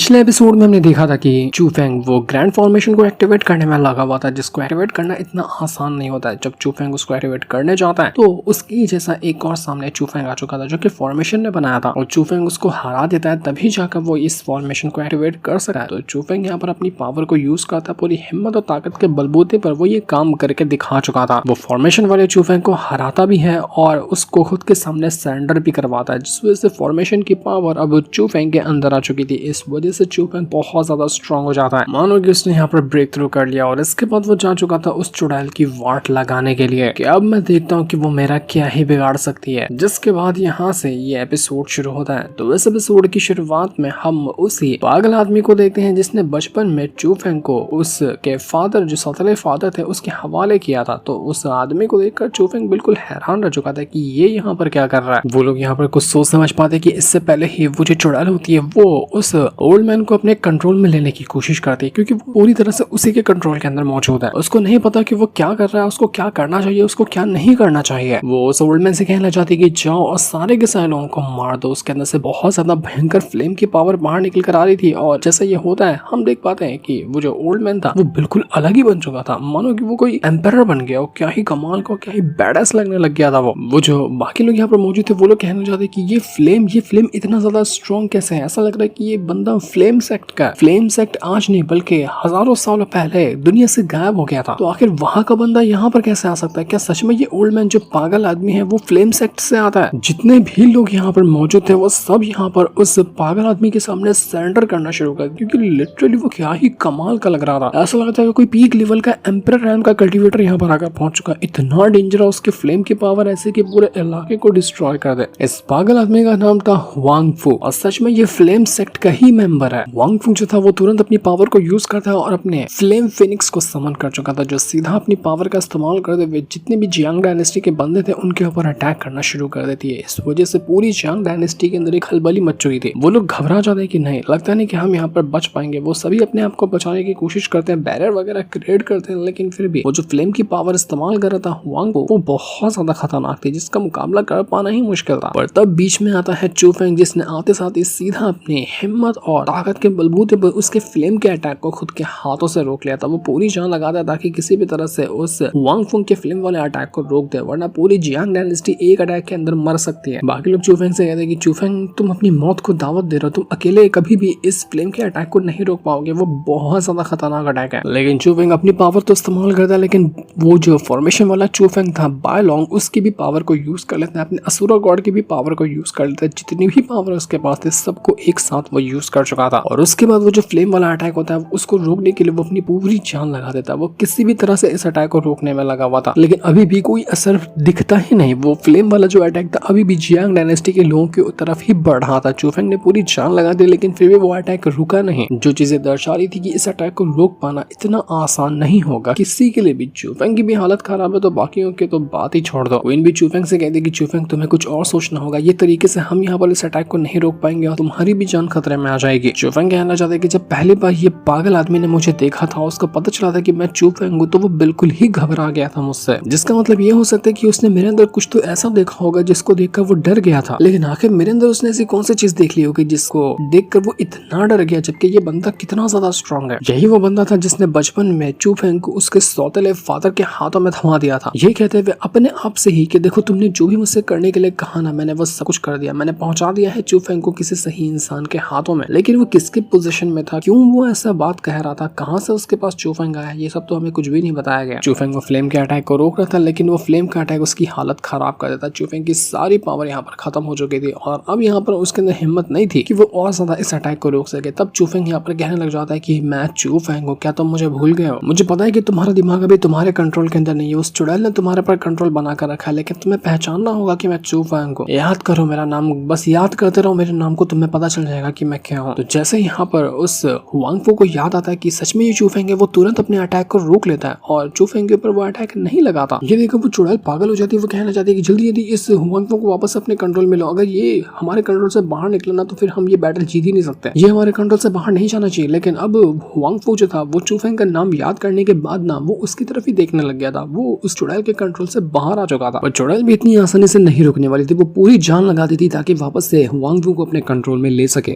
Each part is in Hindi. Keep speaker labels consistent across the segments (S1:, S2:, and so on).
S1: पिछले एपिसोड में हमने देखा था कि चूफेंग वो ग्रैंड फॉर्मेशन को एक्टिवेट करने में लगा हुआ था, जिसको एक्टिवेट करना इतना आसान नहीं होता है। जब चूफेंग उसको एक्टिवेट करने जाता है तो उसकी जैसा एक और सामने चूफेंग आ चुका था जो कि फॉर्मेशन ने बनाया था, और चूफेंग उसको हरा देता है, तभी जाकर वो इस फॉर्मेशन को एक्टिवेट कर सकता है। तो चूफेंग यहाँ पर अपनी पावर को यूज करता है, पूरी हिम्मत और ताकत के बलबूते पर वो ये काम करके दिखा चुका था। वो फॉर्मेशन वाले चूफेंग को हराता भी है और उसको खुद के सामने सरेंडर भी करवाता है, जिस वजह से फॉर्मेशन की पावर अब चूफेंग के अंदर आ चुकी थी। इस वजह से चूफेंग बहुत ज्यादा स्ट्रांग हो जाता है, मानो कि उसने यहाँ पर ब्रेक थ्रू कर लिया। और इसके बाद वो जा चुका था उस चुड़ैल की वाट लगाने के लिए कि अब मैं देखता हूँ कि वो मेरा क्या ही बिगाड़ सकती है। जिसके बाद यहाँ से ये एपिसोड शुरू होता है। तो इस एपिसोड की शुरुआत में हम उसी पागल आदमी को देखते हैं जिसने बचपन में चूफेंग को उसके फादर, जो सौतेले फादर थे, उसके हवाले किया था। तो उस आदमी को देखकर चूफेंग बिल्कुल हैरान रह चुका था कि ये यहाँ पर क्या कर रहा है। वो लोग यहाँ पर कुछ सोच समझ पाते कि इससे पहले ही वो जो चुड़ैल होती है वो उस ओल्ड मैन को अपने कंट्रोल में लेने की कोशिश करती है, क्योंकि वो पूरी तरह से उसी के कंट्रोल के अंदर मौजूद है। उसको नहीं पता कि वो क्या कर रहा है, उसको क्या करना चाहिए, उसको क्या नहीं करना चाहिए। वो उस ओल्ड मैन से कहना चाहती है कि जाओ और सारे के सारे लोगों को मार दो। उसके अंदर से बहुत ज्यादा भयंकर फ्लेम की पावर बाहर निकल कर आ रही थी, और जैसा ये होता है हम देख पाते हैं कि वो जो ओल्ड मैन था वो बिल्कुल अलग ही बन चुका था, मानो कि वो कोई एम्पायर बन गया। वो क्या ही कमाल को, क्या ही बैडएस लगने लग गया था। वो जो बाकी लोग यहाँ पर मौजूद थे वो लोग कहना चाहते कि ये फ्लेम इतना ज्यादा स्ट्रॉन्ग कैसे है। ऐसा लग रहा है कि ये बंदा फ्लेम सेक्ट का, फ्लेम सेक्ट आज नहीं बल्कि हजारों साल पहले दुनिया से गायब हो गया था। तो आखिर वहां का बंदा यहाँ पर कैसे आ सकता है? क्या सच में ये ओल्ड मैन जो पागल आदमी है वो फ्लेम सेक्ट से आता है? जितने भी लोग यहाँ पर मौजूद थे वो सब यहाँ पर उस पागल आदमी के सामने सरेंडर करना शुरू कर, क्योंकि लिटरली वो क्या ही कमाल का लग रहा था। ऐसा लगता है कोई पीक लेवल का एम्परर रैम का कल्टीवेटर यहाँ पर आकर पहुंच चुका। इतना डेंजर है उसके फ्लेम की पावर, ऐसे कि पूरे इलाके को डिस्ट्रॉय कर दे। इस पागल आदमी का नाम था वांग फू, और सच में ये फ्लेम सेक्ट का ही मेंबर है। वांग फू जो था वो तुरंत अपनी पावर को यूज करता है और अपने फ्लेम फिनिक्स को समन कर चुका था, जो सीधा अपनी पावर का इस्तेमाल करते हुए जितने भी जियांग डायनेस्टी के बंदे थे उनके ऊपर अटैक करना शुरू कर देती है। इस वजह से पूरी जियांग डायनेस्टी के अंदर एक खलबली मच चुकी थी। वो लोग घबरा जाते हैं कि नहीं, लगता नहीं कि हम यहाँ पर बच पाएंगे। वो सभी अपने आप को बचाने की कोशिश करते हैं, बैरियर वगैरह क्रिएट करते हैं, लेकिन फिर भी वो जो फ्लेम की पावर इस्तेमाल कर रहा था वांग को, वो बहुत ज्यादा खतरनाक थी, जिसका मुकाबला कर पाना ही मुश्किल था। और तब बीच में आता है चूफेंग, जिसने आते साथ ही सीधा अपनी हिम्मत और ताकत के बलबूते पर उसके फ्लेम के अटैक को खुद के हाथों से रोक लिया था। वो पूरी जान लगाता है ताकि किसी भी तरह से उस वांग फुंग के फ्लेम वाले अटैक को रोक दे, वरना पूरी जियांग डायनेस्टी एक अटैक के अंदर मर सकती है। बाकी लोग चूफेंग से कहते हैं कि चूफेंग तुम अपनी मौत को दावत दे रहे हो, तुम अकेले कभी भी इस फ्लेम के अटैक को नहीं रोक पाओगे, वो बहुत ज्यादा खतरनाक अटैक है। लेकिन चूफेंग अपनी पावर तो इस्तेमाल करता है, लेकिन वो जो फॉर्मेशन वाला चूफेंग था बाय लॉन्ग, उसकी भी पावर को यूज कर लेता है, अपने असुरा गॉड की भी पावर को यूज कर लेता है। जितनी भी पावर उसके पास थी सबको एक साथ वो यूज कर चुका था। और उसके बाद वो जो फ्लेम वाला अटैक होता है उसको रोकने के लिए वो अपनी पूरी जान लगा देता है। वो किसी भी तरह से इस अटैक को रोकने में लगा हुआ था, लेकिन अभी भी कोई असर दिखता ही नहीं। वो फ्लेम वाला जो अटैक था अभी भी जियांग डायनेस्टी के लोगों की तरफ ही बढ़ रहा था। चूफेंग ने पूरी जान लगा दी, लेकिन फिर भी वो अटैक रुका नहीं, जो चीजें दर्शा रही थी कि इस अटैक को रोक पाना इतना आसान नहीं होगा किसी के लिए भी। चूफेंग की भी हालत खराब है तो बाकियों की तो बात ही छोड़ दो। क्वीन भी चूफेंग से कहती कि चूफेंग तुम्हें कुछ और सोचना होगा, ये तरीके से हम यहाँ पर इस अटैक को नहीं रोक पाएंगे और तुम्हारी भी जान खतरे में आ जाएगी। चूफेंग कहना चाहते कि जब पहली बार ये पागल आदमी ने मुझे देखा था, उसको पता चला था कि मैं चूफेंग हूँ, तो वो बिल्कुल ही घबरा गया था मुझसे, जिसका मतलब ये हो सकता है कि उसने मेरे अंदर कुछ तो ऐसा देखा होगा जिसको देखकर वो डर गया था। लेकिन आखिर मेरे अंदर उसने ऐसी कौन सी चीज देख ली होगी जिसको देखकर वो इतना डर गया, जबकि ये बंदा कितना ज्यादा स्ट्रॉन्ग है। यही वो बंदा था जिसने बचपन में चूफेंग को उसके सौतेले फादर के हाथों में थमा दिया था, ये कहते हुए अपने आप से ही कि देखो तुमने जो भी मुझसे करने के लिए कहा ना, मैंने वो सब कुछ कर दिया, मैंने पहुंचा दिया है चूफेंग को किसी सही इंसान के हाथों में। लेकिन वो किसके पोजीशन में था, क्यों वो ऐसा बात कह रहा था, कहां से उसके पास चूफेंग आया, ये सब तो हमें कुछ भी नहीं बताया गया। चूफेंग वो फ्लेम के अटैक को रोक रहा था, लेकिन वो फ्लेम का अटैक उसकी हालत खराब कर देता। चूफेंग की सारी पावर यहाँ पर खत्म हो चुकी थी और अब यहाँ पर उसके अंदर हिम्मत नहीं थी कि वो और ज्यादा इस अटैक को रोक सके। तब चूफेंग यहाँ पर कहने लग जाता है कि मैं चूफेंग हूँ, क्या तुम मुझे भूल गए हो? मुझे पता है कि तुम्हारा दिमाग अभी तुम्हारे कंट्रोल के अंदर नहीं है, उस चुड़ैल ने तुम्हारे पर कंट्रोल बना कर रखा है, लेकिन तुम्हें पहचानना होगा कि मैं चूफेंग हूँ। याद करो मेरा नाम, बस याद करते रहो मेरे नाम को, तुम्हें पता चल जाएगा कि मैं क्या हूँ। तो जैसे यहाँ पर उस वांग फू को याद आता है कि सच में ये चूफेंग है, वो तुरंत अपने अटैक को रोक लेता है और चूफेंग के ऊपर वो अटैक नहीं लगाता। ये देखकर वो चुड़ैल पागल हो जाती है। वो कहना चाहती है कि जल्दी जल्दी इस वांग फू को वापस अपने कंट्रोल में लो, अगर ये हमारे कंट्रोल से बाहर निकला ना तो फिर हम ये बैटल जीत ही नहीं सकते, ये हमारे कंट्रोल से बाहर नहीं जाना चाहिए। लेकिन अब वांग फू जो था वो चूफेंग का नाम याद करने के बाद ना वो उसकी तरफ ही देखने लग गया था। वो उस चुड़ैल के कंट्रोल से बाहर आ चुका था, पर चुड़ैल भी इतनी आसानी से नहीं रुकने वाली थी। वो पूरी जान लगा दी थी ताकि वापस से वांग फू को अपने कंट्रोल में ले सके।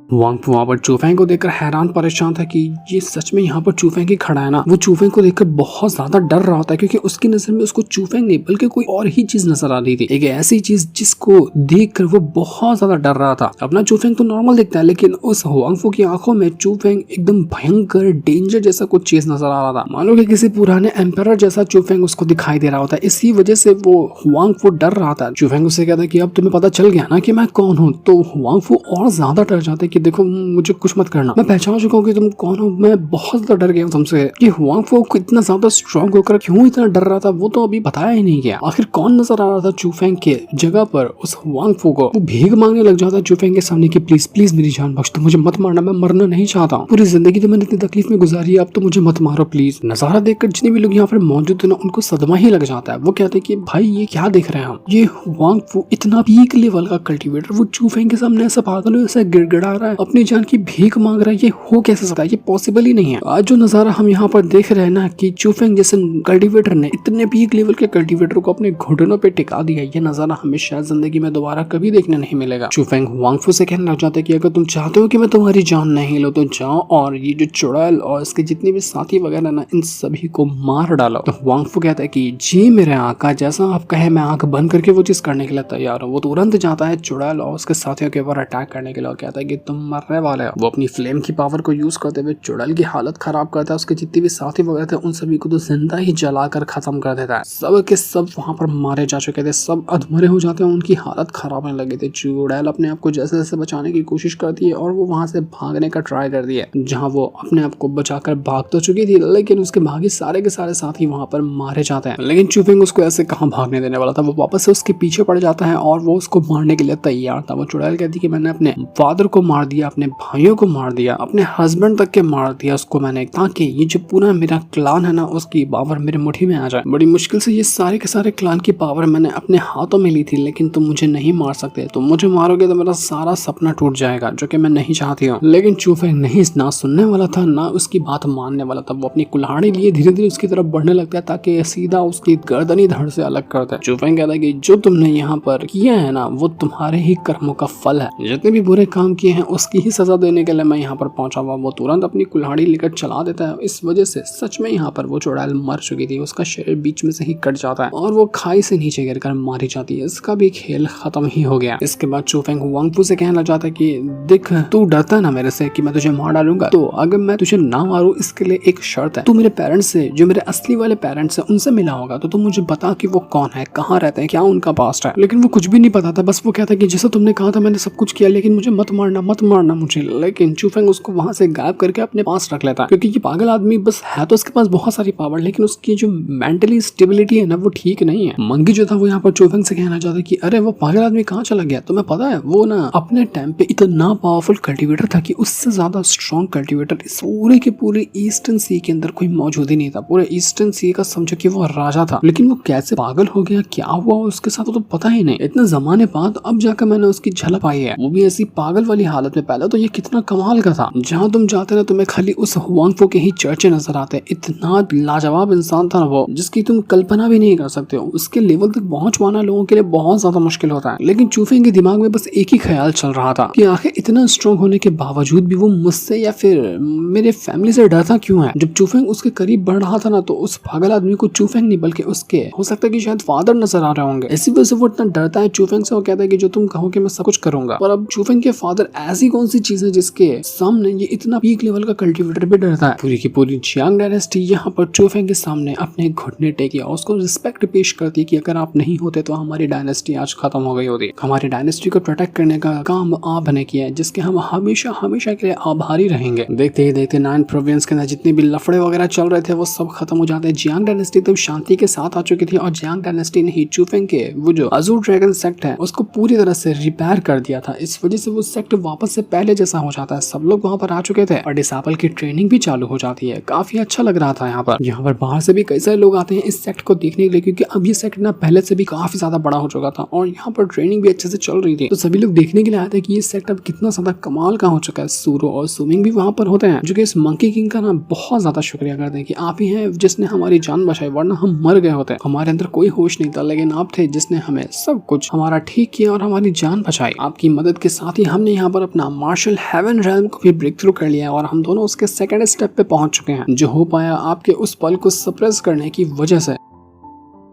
S1: वांग फू वहाँ पर चूफेंग को देखकर हैरान परेशान था कि ये सच में यहाँ पर चूफेंग ही खड़ा है ना। वो चूफेंग को देखकर बहुत ज्यादा डर रहा होता है क्योंकि उसकी नजर में उसको चूफेंग नहीं बल्कि कोई और ही चीज नजर आ रही थी, एक ऐसी चीज जिसको देखकर वो बहुत ज्यादा डर रहा था। अपना चूफेंग तो नॉर्मल दिखता है लेकिन उस वांग फू की आंखों में चूफेंग एकदम भयंकर डेंजर जैसा कुछ चीज नजर आ रहा था, मानो कि किसी पुराने एम्पायर जैसा चूफेंग उसको दिखाई दे रहा होता है। इसी वजह से वो वांग फू डर रहा था। चूफेंग उससे कहता है कि अब तुम्हें पता चल गया ना कि मैं कौन हूँ। तो वांग फू और ज्यादा डर जाता है कि देखो मुझे कुछ मत करना, मैं पहचान चुका हूँ कि तुम कौन हो, मैं बहुत ज्यादा डर गया हूँ तुमसे। ये वांग फू को इतना ज्यादा स्ट्रॉन्ग होकर क्यों इतना डर रहा था वो तो अभी बताया ही नहीं गया। आखिर कौन नजर आ रहा था चूफेंग के जगह पर उस वांग फू को। वो भीख मांगने लग जाता है चूफेंग के सामने कि प्लीज प्लीज मेरी जान बख्श दो, मुझे मत मारना, मैं मरना नहीं चाहता हूँ, पूरी जिंदगी तो मैंने इतनी तकलीफ में गुजारी है, अब तो मुझे मत मारो प्लीज। नजारा देखकर जितने भी लोग यहाँ पर मौजूद थे ना उनको सदमा ही लग जाता है। वो कहते हैं कि भाई ये क्या देख रहे हैं हम, ये वांग फू इतना पीक लेवल का कल्टीवेटर वो चूफेंग के सामने ऐसा पागल ऐसा गिड़गिड़ा रहा है, अपनी जान की भीख मांग रहा है, ये हो कैसे सकता है, ये पॉसिबल ही नहीं है। आज जो नजारा हम यहाँ पर देख रहे हैं ना कि चूफेंग जैसे कल्टीवेटर ने इतने पीक लेवल के कल्टीवेटर को अपने घुटनों पे टिका दिया, ये नजारा हमें शायद जिंदगी में दोबारा कभी देखने नहीं मिलेगा। चूफेंग वांग फू से कहने लग जाता है कि अगर तुम चाहते हो कि मैं तुम्हारी जान नहीं लो तो जाओ और ये जो चुड़ैल और इसके जितने भी साथी वगैरह ना इन सभी को मार डालो। तो वांग फू कहता है कि जी मेरे आका, जैसा आप कहे मैं आंख बंद करके वो चीज करने के लिए तैयार हूँ। वो तुरंत जाता है चुड़ैल और उसके साथियों के ऊपर अटैक करने के लिए, कहता है कि तुम मरने वाले हो। वो अपनी फ्लेम की पावर को यूज करते हुए चुड़ैल की हालत खराब करता है, उसके जितने भी साथी वगैरह थे उन सभी को तो जिंदा ही जलाकर खत्म कर देता है। सब के सब वहां पर मारे जा चुके थे, सब अधमरे हो जाते हैं, उनकी हालत खराब होने लगी थी। चुड़ैल अपने आप को जैसे जैसे बचाने की कोशिश करती है और वो वहां से भागने का ट्राई करती है, जहां वो अपने आप को बचाकर भाग तो चुकी थी लेकिन उसके भागी सारे के सारे साथी वहां पर मारे जाते हैं। लेकिन चूफेंग उसको ऐसे कहां भागने देने वाला था, वो वापस से उसके पीछे पड़ जाता है और वो उसको मारने के लिए तैयार था। वो चुड़ैल कहती कि मैंने अपने फादर को मार दिया, अपने भाइयों को मार दिया, अपने हस्बैंड तक के मार दिया उसको मैंने, ताकि ये जो पूरा मेरा क्लान है ना उसकी पावर मेरे मुट्ठी में आ जाए। बड़ी मुश्किल से ये सारे के सारे क्लान की पावर मैंने अपने हाथों में ली थी, लेकिन तुम मुझे नहीं मार सकते, तुम मुझे मारोगे तो मेरा सारा सपना टूट जाएगा जो कि मैं नहीं चाहती हूँ। लेकिन चूफेंग नहीं ना सुनने वाला था ना उसकी बात मानने वाला था। वो अपनी कुल्हाड़ी लिए धीरे धीरे उसकी तरफ बढ़ने लगता है ताकि सीधा उसकी गर्दनी धड़ से अलग करता है। चूफेंग कहता है कि जो तुमने यहाँ पर किया है ना वो तुम्हारे ही कर्मों का फल है, जितने भी बुरे काम किए हैं उसकी ही सजा देने के लिए मैं यहाँ पर पहुंचा हुआ। वो तुरंत अपनी कुल्हाड़ी लेकर चला देता है। इस वजह से सच में यहाँ पर वो चुड़ैल मर चुकी थी, उसका शरीर बीच में से ही कट जाता है और वो खाई से नीचे गिरकर मारी जाती है। इसका भी खेल खत्म ही हो गया। इसके बाद चूफेंग वांग फू से कहने लग जाता है कि देख तू डरता है ना मेरे से कि मैं तुझे मार डालूंगा, तो अगर मैं तुझे ना मारूं इसके लिए एक शर्त है, तू मेरे पेरेंट्स से, जो मेरे असली वाले पेरेंट्स है उनसे मिला होगा, तो तू मुझे बता कि वो कौन है, कहाँ रहते हैं, क्या उनका पास्ट है। लेकिन वो कुछ भी नहीं पता था, बस वो कहता है कि जैसा तुमने कहा था मैंने सब कुछ किया, लेकिन मुझे मत मारना मुझे। लेकिन चूफेंग उसको वहां से गायब करके अपने पास रख लेता है क्योंकि ये पागल आदमी बस है तो उसके पास बहुत सारी पावर, लेकिन उसकी जो मेंटली स्टेबिलिटी है ना वो ठीक नहीं है। मंगी जो था वो यहाँ पर चूफेंग से कहना चाहता है कि अरे वो पागल आदमी कहाँ चला गया, तुम्हें पता है वो ना अपने टाइम पे इतना पावरफुल कल्टीवेटर था कि उससे ज्यादा स्ट्रॉन्ग कल्टीवेटर इस पूरे के पूरे ईस्टर्न सी के अंदर कोई मौजूद ही नहीं था। पूरे ईस्टर्न सी का समझो कि वो राजा था, लेकिन वो कैसे पागल हो गया, क्या हुआ उसके साथ तो पता ही नहीं। इतने जमाने बाद अब जाकर मैंने उसकी झलक पाई है, वो भी ऐसी पागल वाली हालत में। पहले तो ये कितना कमाल का था, जहाँ तुम जाते ना तुम्हें खाली उस वांग फू के ही चर्चे नजर आते। इतना लाजवाब इंसान था ना वो, जिसकी तुम कल्पना भी नहीं कर सकते हो। उसके लेवल तक पहुंच पाना लोगों के लिए बहुत ज्यादा मुश्किल होता है। लेकिन चूफेंग के दिमाग में बस एक ही ख्याल चल रहा था कि आखिर इतना स्ट्रॉन्ग होने के बावजूद भी वो मुझसे या फिर मेरे फैमिली से डरता क्यों है। जब चूफेंग उसके करीब बढ़ रहा था ना तो उस पागल आदमी को चूफेंग नहीं बल्कि उसके हो सकता है कि शायद फादर नजर आ रहे होंगे। इसी वजह से वो इतना डरता है चूफेंग से। वो कहता है कि जो तुम कहोगे मैं सब कुछ करूंगा। और अब चूफेंग के फादर ऐसी कौन सी चीज है जिसके सामने ये इतना पीक लेवल का कल्टीवेटर भी डरता है। पूरी की पूरी जियांग डायनेस्टी यहाँ पर चूफेंग के सामने अपने घुटने टेके और उसको रिस्पेक्ट पेश करती है कि अगर आप नहीं होते तो हमारी डायनेस्टी आज खत्म हो गई होती। हमारी डायनेस्टी को प्रोटेक्ट करने का काम आपने किया है, जिसके हम हमेशा हमेशा के लिए आभारी रहेंगे। देखते ही देखते 9 प्रोविंस के अंदर जितने भी लफड़े वगैरह चल रहे थे वो सब खत्म हो जाते हैं। जियांग डायनेस्टी तब शांति के साथ आ चुकी थी और जियांग डायनेस्टी ने ही चूफेंग के वो जो अजूर ड्रैगन सेक्ट है उसको पूरी तरह से रिपेयर कर दिया था। इस वजह से वो सेक्ट वापस से पहले जैसा हो जाता है। सब लोग वहाँ पर आ चुके थे और डिसाइपल की ट्रेनिंग भी चालू हो जाती है। काफी अच्छा लग रहा था यहाँ पर बाहर से भी कई सारे लोग आते हैं इस सेक्ट को देखने के लिए, क्योंकि अब ये सेक्ट ना पहले से भी काफी ज्यादा बड़ा हो चुका था और यहाँ पर ट्रेनिंग भी अच्छे से चल रही थी। तो सभी लोग देखने के लिए आए थे कि ये सेक्ट अब कितना ज्यादा कमाल का हो चुका है। सूरो और सुमिंग भी वहाँ पर होते हैं जो कि इस मंकी किंग का ना बहुत ज्यादा शुक्रिया करते हैं कि आप ही हैं जिसने हमारी जान बचाई, वरना हम मर गए होते। हमारे अंदर कोई होश नहीं था, लेकिन आप थे जिसने हमें सब कुछ हमारा ठीक किया और हमारी जान बचाई। आपकी मदद के साथ ही हमने यहाँ पर अपने अपना मार्शल हेवन रेल्म को भी ब्रेक थ्रू कर लिया है और हम दोनों उसके सेकंड स्टेप पे पहुंच चुके हैं, जो हो पाया आपके उस पल को सप्रेस करने की वजह से।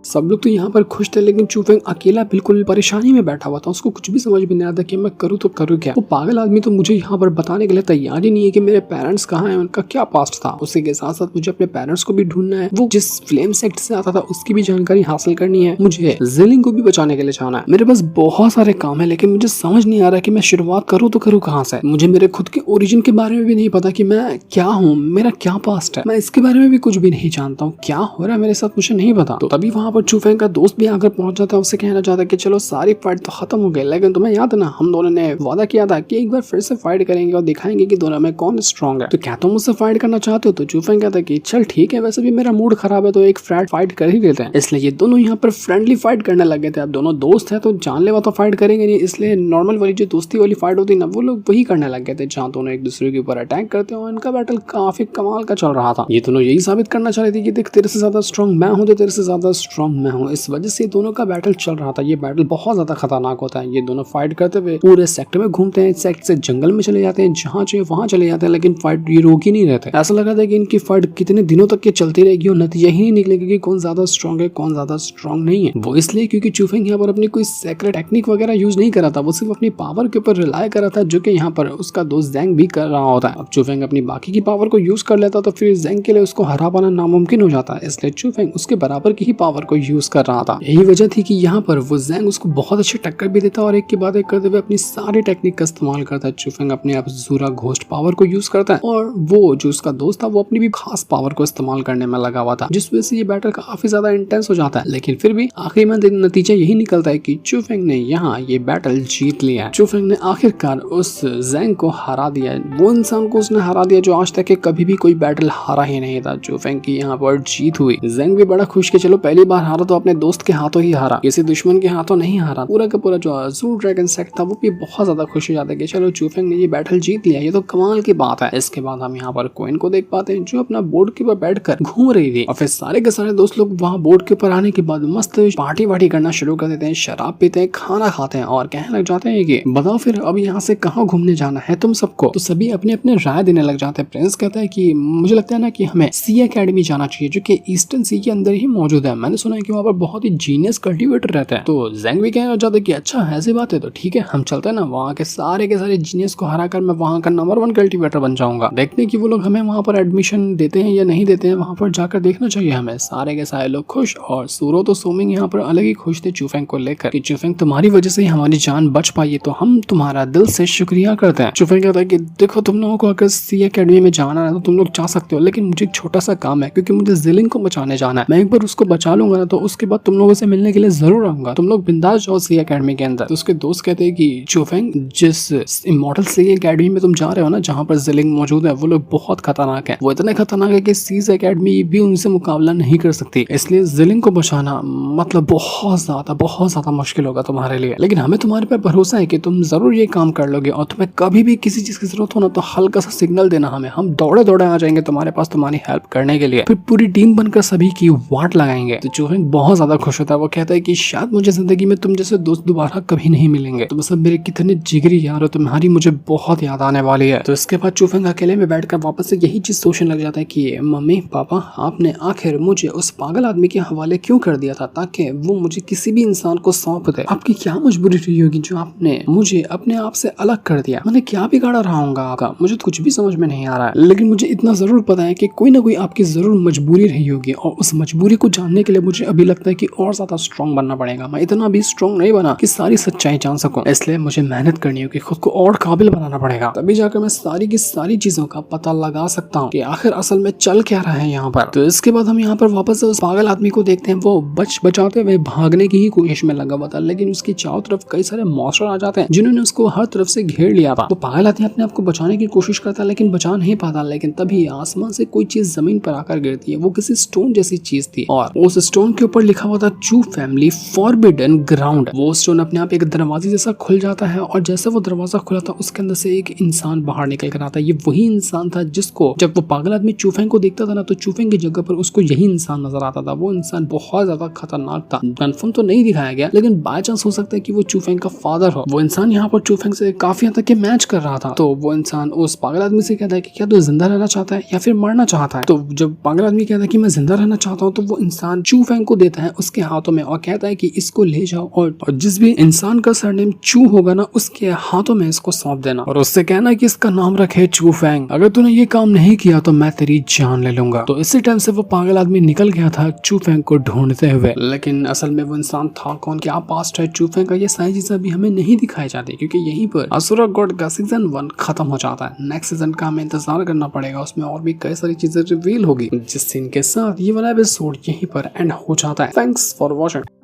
S1: सब लोग तो यहाँ पर खुश थे, लेकिन चूफेंग अकेला बिल्कुल परेशानी में बैठा हुआ था। उसको कुछ भी समझ में नहीं आता कि मैं करूँ तो करूँ क्या। वो पागल आदमी तो मुझे यहाँ पर बताने के लिए तैयार ही नहीं है कि मेरे पेरेंट्स कहाँ हैं, उनका क्या पास्ट था। उसी के साथ साथ मुझे अपने पेरेंट्स को भी ढूंढना है, वो जिस फ्लेम सेक्ट से आता था उसकी भी जानकारी हासिल करनी है, मुझे जिलिंग को भी बचाने के लिए जाना है। मेरे पास बहुत सारे काम है, लेकिन मुझे समझ नहीं आ रहा कि मैं शुरुआत करूँ तो करूँ कहाँ से। मुझे मेरे खुद के ओरिजिन के बारे में भी नहीं पता कि मैं क्या हूँ, मेरा क्या पास्ट है। मैं इसके बारे में भी कुछ भी नहीं जानता हूँ, क्या हो रहा है मेरे साथ मुझे नहीं पता। तो तभी वहाँ पर चूफेंग का दोस्त भी आकर पहुंच जाता है। उससे कहना चाहता है कि चलो सारी फाइट तो खत्म हो गई, लेकिन तुम्हें याद है ना, हम दोनों ने वादा किया था कि एक बार फिर से फाइट करेंगे और दिखाएंगे कि दोनों में कौन स्ट्रांग है। तो क्या तुम मुझसे फाइट करना चाहते हो? तो चूफेंग कहता है कि चल ठीक है, वैसे भी मेरा मूड खराब है तो एक फ्लैट फाइट कर ही देते हैं। इसलिए ये दोनों यहाँ पर फ्रेंडली फाइट करने लगे थे। अब दोनों दोस्त है तो जानलेवा तो फाइट करेंगे नहीं, इसलिए नॉर्मल वाली जो दोस्ती वाली फाइट होती ना, वो लोग वही करने लग गए थे, जहाँ दोनों एक दूसरे के ऊपर अटैक करते हो। इनका बैटल काफी कमाल का चल रहा था। ये दोनों यही साबित करना चाह रहे थे कि देख, तेरे से ज्यादा स्ट्रांग मैं हूँ तो तेरे से ज्यादा स्ट्रांग मैं हूँ। इस वजह से दोनों का बैटल चल रहा था। ये बैटल बहुत ज्यादा खतरनाक होता है। ये दोनों फाइट करते हुए पूरे सेक्टर में घूमते हैं, सेक्टर से जंगल में चले जाते हैं, जहाँ चाहिए वहां चले जाते हैं, लेकिन फाइट ये रोक ही नहीं रहते। ऐसा लगा था कि इनकी फाइट कितने दिनों तक के चलती रहेगी और नतीजा ही नहीं निकलेगा कि कौन ज्यादा स्ट्रांग है कौन ज्यादा स्ट्रांग नहीं है। वो इसलिए क्योंकि चूफेंग यहाँ पर अपनी कोई सेक्रेट टेक्निक वगैरह यूज नहीं करा था, वो सिर्फ अपनी पावर के ऊपर रिलाय करा था, जो कि यहाँ पर उसका दोस्त जैंग भी कर रहा होता है। अब चूफेंग अपनी बाकी की पावर को यूज कर लेता तो फिर जैंग के लिए उसको हरा पाना नामुमकिन हो जाता है। इसलिए चूफेंग उसके बराबर की ही पावर को यूज कर रहा था। यही वजह थी कि यहाँ पर वो जैंग उसको बहुत अच्छी टक्कर भी देता और एक के बाद एक करते हुए अपनी सारी टेक्निक का इस्तेमाल करता है। चूफेंग अपने आप ज़ूरा घोस्ट पावर को यूज करता है और वो जो उसका दोस्त था वो अपनी भी खास पावर को इस्तेमाल करने में लगा हुआ था, जिस वजह से ये बैटल काफी ज्यादा इंटेंस हो जाता है। लेकिन फिर भी आखिरी में नतीजा यही निकलता है कि चूफेंग ने यहाँ ये बैटल जीत लिया है। चूफेंग ने आखिरकार उस जैंग को हरा दिया है, वो इंसान को उसने हरा दिया जो आज तक के कभी भी कोई बैटल हारा ही नहीं था। चूफेंग की यहाँ पर जीत हुई। जैंग भी बड़ा खुश कि चलो पहली बार हारा तो अपने दोस्त के हाथों ही हारा, किसी दुश्मन के हाथों नहीं हारा। पूरा का पूरा जो अज़ूर ड्रैगन सेक्ट था वो भी बहुत ज्यादा खुश हो जाता है कि चलो चूफेंग ने ये बैटल जीत लिया, ये तो कमाल की बात है। इसके बाद हम यहाँ पर क्वीन को देख पाते हैं जो अपना बोर्ड के ऊपर बैठकर घूम रही थी और फिर सारे के सारे दोस्त लोग वहाँ बोर्ड के ऊपर आने के बाद मस्त पार्टी वार्टी करना शुरू कर देते हैं, शराब पीते हैं, खाना खाते हैं और कहने लग जाते हैं कि बताओ फिर अब यहाँ से कहाँ घूमने जाना है तुम सबको। तो सभी अपने अपने राय देने लग जाते हैं। प्रिंस कहता है कि मुझे लगता है ना कि हमें सी एकेडमी जाना चाहिए, जो कि ईस्टर्न सी के अंदर ही मौजूद है। मैंने सुना है कि वहाँ पर बहुत ही जीनियस कल्टिवेटर रहते हैं। तो जैंग भी कहना चाहता है कि अच्छा ऐसी बात है तो ठीक है, हम चलते हैं ना, वहाँ के सारे जीनियस को हरा कर मैं वहाँ का नंबर 1 कल्टिवेटर बन जाऊंगा। देखते हैं कि वो लोग हमें वहाँ पर एडमिशन देते हैं या नहीं देते हैं, वहाँ पर जाकर देखना चाहिए हमें। सारे के सारे लोग खुश और सूरो तो सोमिंग यहाँ पर अलग ही खुश थे चूफेंग को लेकर कि चूफेंग तुम्हारी वजह से ही हमारी जान बच पाई है, तो हम तुम्हारा दिल से शुक्रिया करते हैं। चूफेंग कहता है कि देखो तुम लोगों को अगर सी एकेडमी में जाना है तो तुम लोग जा सकते हो, लेकिन मुझे एक छोटा सा काम है क्योंकि मुझे जिलिंग को बचाने जाना है। मैं एक बार उसको बचा लूंगा ना तो उसके बाद तुम लोगों से मिलने के लिए जरूर आऊंगा, तुम लोग बिंदास जाओ सी एकेडमी के अंदर। तो उसके दोस्त कहते हैं कि चूफेंग जिस इमॉर्टल सी एकेडमी में तुम जा रहे हो ना, जहाँ पर जिलिंग मौजूद है, वो लोग बहुत खतरनाक है। वो इतने खतरनाक है कि सीज एकेडमी भी उनसे मुकाबला नहीं कर सकती। इसलिए जिलिंग को बचाना मतलब बहुत ज्यादा मुश्किल होगा तुम्हारे लिए, लेकिन हमें तुम्हारे पर भरोसा है कि तुम जरूर ये काम कर लोगे और तुम्हें कभी भी किसी चीज की जरूरत हो ना तो हल्का सा सिग्नल देना हमें, हम दौड़े दौड़े आ जाएंगे तुम्हारे पास तुम्हारी हेल्प करने के लिए। फिर पूरी टीम बनकर सभी की वाट लगाएंगे। तो चूफेंग बहुत ज्यादा खुश होता है। वो कहता है कि शायद मुझे जिंदगी में तुम जैसे दोस्त दोबारा कभी नहीं मिलेंगे, तुम सब मेरे कितने जिगरी यार हो, तुम्हारी मुझे बहुत याद आने वाली है। तो इसके बाद चूफेंग अकेले में बैठकर वापस से यही चीज सोचने लग जाता है कि मम्मी पापा आपने आखिर मुझे उस पागल आदमी के हवाले क्यों कर दिया था ताकि वो मुझे किसी भी इंसान को सौंप दे। आपकी क्या मजबूरी रही होगी जो आपने मुझे अपने आप से अलग कर दिया? मैंने क्या बिगाड़ा रहा हूँ आपका? मुझे तो कुछ भी समझ में नहीं आ रहा है, लेकिन मुझे इतना जरूर पता है कि कोई ना कोई आपकी जरूर मजबूरी रही होगी और उस मजबूरी को जानने के लिए मुझे अभी लगता है कि और ज्यादा स्ट्रॉन्ग बनना पड़ेगा। मैं इतना भी स्ट्रॉन्ग नहीं बना कि सारी सच्चाई जान सकूं, इसलिए मुझे मेहनत करनी होगी, खुद को और काबिल बनाना पड़ेगा, तभी जाकर मैं सारी की सारी चीजों का पता लगा सकता हूँ कि आखिर असल में चल क्या रहा है यहाँ पर। तो इसके बाद हम यहाँ पर वापस से उस पागल आदमी को देखते हैं। वो बचाते हुए भागने की ही कोशिश में लगा हुआ था, लेकिन उसकी चारों तरफ कई सारे मॉन्स्टर आ जाते हैं जिन्होंने उसको हर तरफ से घेर लिया था। तो पागल आदमी अपने आप को बचाने की कोशिश करता है लेकिन बचा नहीं पाता। लेकिन तभी आसमान से कोई चीज जमीन पर आकर गिरती है। वो किसी स्टोन जैसी चीज थी और उस स्टोन स्टोन के ऊपर लिखा हुआ था चू फैमिली फॉरबिडन ग्राउंड। वो स्टोन अपने आप एक दरवाजे जैसा खुल जाता है और जैसे वो दरवाजा खुला था उसके अंदर से एक इंसान बाहर निकल कर आता है। ये वही इंसान था जिसको जब वो पागल आदमी चूफेंग को देखता था ना तो चूफेंग की जगह पर उसको यही इंसान नजर आता था। वो इंसान बहुत ज्यादा खतरनाक था। कन्फर्म तो नहीं दिखाया गया लेकिन बाय चांस हो सकता है कि वो चूफेंग का फादर हो। वो इंसान यहाँ पर चूफेंग से काफी हद तक के मैच कर रहा था। तो वो इंसान उस पागल आदमी से कहता है कि क्या तू जिंदा रहना चाहता है या फिर मरना चाहता है। तो जब पागल आदमी कहता है कि मैं जिंदा रहना चाहता हूँ तो वो इंसान चू फेंग को देता है उसके हाथों में और कहता है कि इसको ले जाओ और जिस भी इंसान का सरनेम चू होगा ना उसके हाथों में इसको सौंप देना और उससे कहना कि इसका नाम रखे चू फेंग। अगर तूने ये काम नहीं किया तो मैं तेरी जान ले लूंगा। तो इसी टाइम से वो पागल आदमी निकल गया था चू फेंग को ढूंढते हुए। लेकिन असल में वो इंसान था कौन, क्या पास्ट है चू फेंग का, ये सारी चीजें अभी हमें नहीं दिखाई जाती क्योंकि यहीं पर असुरा गॉड का सीजन 1 खत्म हो जाता है। नेक्स्ट सीजन का हमें इंतजार करना पड़ेगा, उसमें और भी कई सारी चीजें रिवील होगी जिस सीन के साथ ये वाला एपिसोड यहीं पर एंड हो जाता है। Thanks for watching.